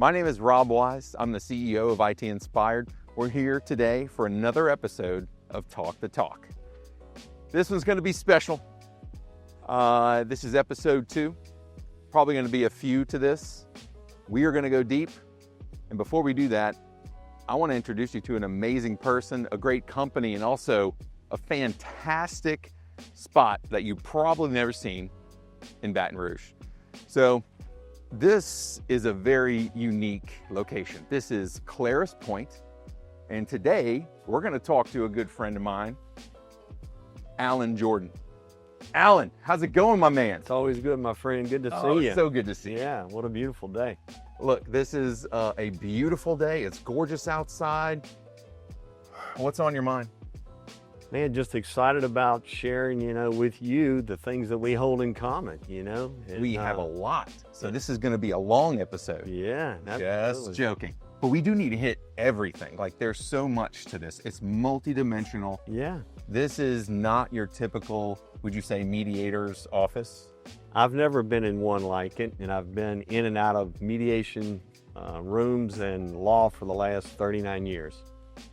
My name is Rob Wise. I'm the CEO of ITinspired. We're here today for another episode of Talk the Talk. This one's going to be special. This is episode 2. Probably going to be a few to this. We are going to go deep. And before we do that, I want to introduce you to an amazing person, a great company, and also a fantastic spot that you've probably never seen in Baton Rouge. So this is a very unique location. This is Claris Point. And today we're going to talk to a good friend of mine, Alan Jordan. Alan, how's it going, my man? It's always good, my friend. Good to see you. So good to see you. Yeah, what a beautiful day. Look, this is a beautiful day. It's gorgeous outside. What's on your mind? Man, just excited about sharing, with you the things that we hold in common, We have a lot. So this is going to be a long episode. Yeah. Just joking. But we do need to hit everything. Like, there's so much to this. It's multidimensional. Yeah. This is not your typical, would you say, mediator's office? I've never been in one like it, and I've been in and out of mediation rooms and law for the last 39 years.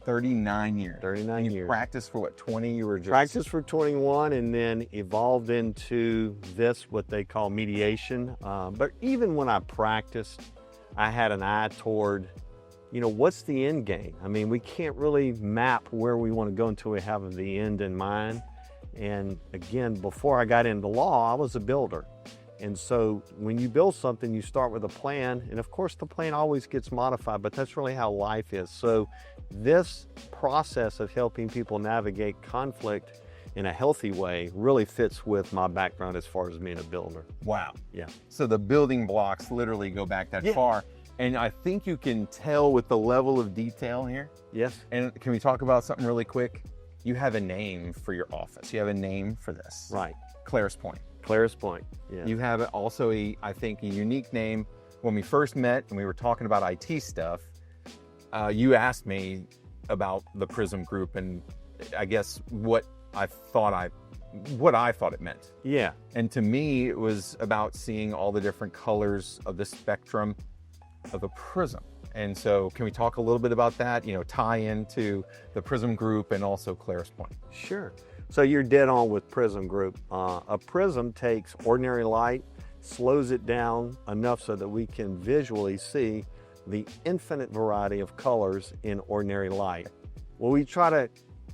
39 years. 39 you years. Practiced for what, 20? You were just... Practiced for 21 and then evolved into this, what they call mediation. But even when I practiced, I had an eye toward, what's the end game? I mean, we can't really map where we want to go until we have the end in mind. And again, before I got into law, I was a builder. And so when you build something, you start with a plan. And of course, the plan always gets modified, but that's really how life is. So this process of helping people navigate conflict in a healthy way really fits with my background as far as being a builder. Wow. Yeah. So the building blocks literally go back that far. And I think you can tell with the level of detail here. Yes. And can we talk about something really quick? You have a name for your office. You have a name for this. Right. Claris Point. Claris Point, yeah. You have also I think, a unique name. When we first met and we were talking about IT stuff, you asked me about the Prism Group and I guess what I thought it meant. Yeah. And to me, it was about seeing all the different colors of the spectrum of a prism. And so can we talk a little bit about that, tie into the Prism Group and also Claris Point? Sure. So you're dead on with Prism Group. A prism takes ordinary light, slows it down enough so that we can visually see the infinite variety of colors in ordinary light. Well, we try to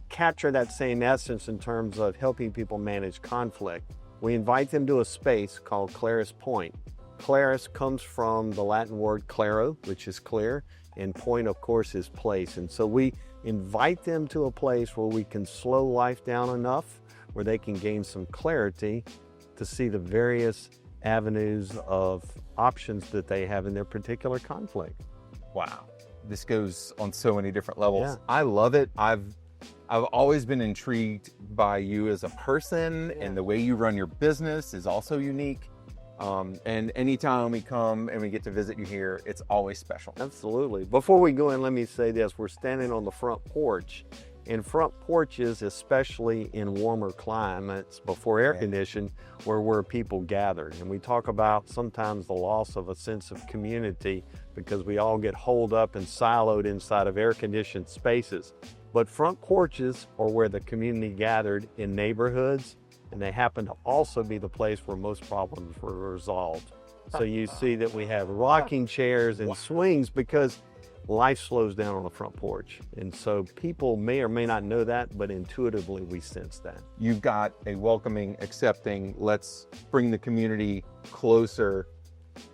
capture that same essence in terms of helping people manage conflict. We invite them to a space called Claris Point. Claris comes from the Latin word claro, which is clear, and point, of course, is place. And so we invite them to a place where we can slow life down enough where they can gain some clarity to see the various avenues of options that they have in their particular conflict. Wow. This goes on so many different levels. Yeah. I love it. I've always been intrigued by you as a person, and the way you run your business is also unique. And anytime we come and we get to visit you here, it's always special. Absolutely. Before we go in, let me say this. We're standing on the front porch. And front porches, especially in warmer climates before air conditioning, where people gathered. And we talk about sometimes the loss of a sense of community because we all get holed up and siloed inside of air-conditioned spaces. But front porches are where the community gathered in neighborhoods, and they happen to also be the place where most problems were resolved. So you see that we have rocking chairs and swings because life slows down on the front porch. And so people may or may not know that, but intuitively we sense that. You've got a welcoming, accepting, let's bring the community closer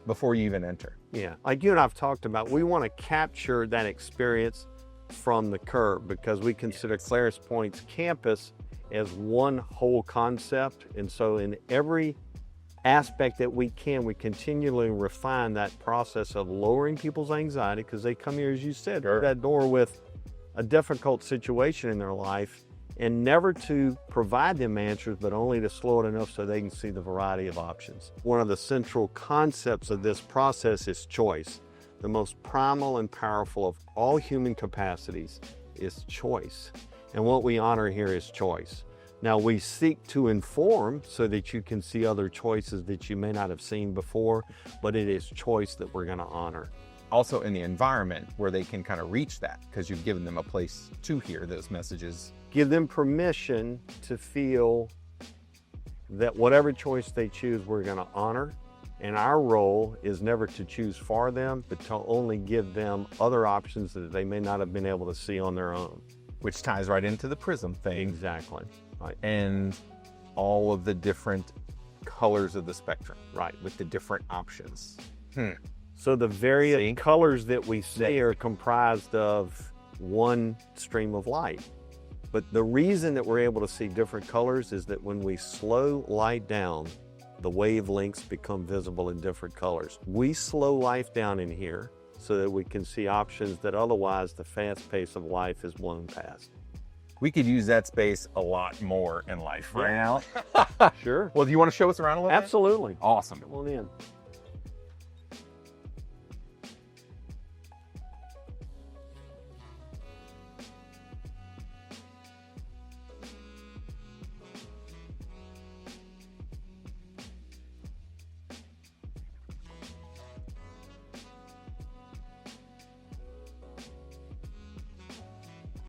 before you even enter. Yeah, like you and I've talked about, we want to capture that experience from the curb because we consider Claris Point's campus as one whole concept. And so in every aspect that we continually refine that process of lowering people's anxiety because they come here, as you said, through that door with a difficult situation in their life, and never to provide them answers, but only to slow it enough so they can see the variety of options. One of the central concepts of this process is choice. The most primal and powerful of all human capacities is choice. And what we honor here is choice. Now, we seek to inform so that you can see other choices that you may not have seen before, but it is choice that we're going to honor. also in the environment where they can kind of reach that, because you've given them a place to hear those messages. Give them permission to feel that whatever choice they choose, we're going to honor. And our role is never to choose for them, but to only give them other options that they may not have been able to see on their own. Which ties right into the Prism thing. Exactly. Right. And all of the different colors of the spectrum. Right. With the different options. So the various See? colors that we see are comprised of one stream of light. But the reason that we're able to see different colors is that when we slow light down, the wavelengths become visible in different colors. We slow life down in here so that we can see options that otherwise the fast pace of life is blown past. We could use that space a lot more in life right now. Sure. Well, do you want to show us around a little bit? Absolutely. Awesome. Come on in.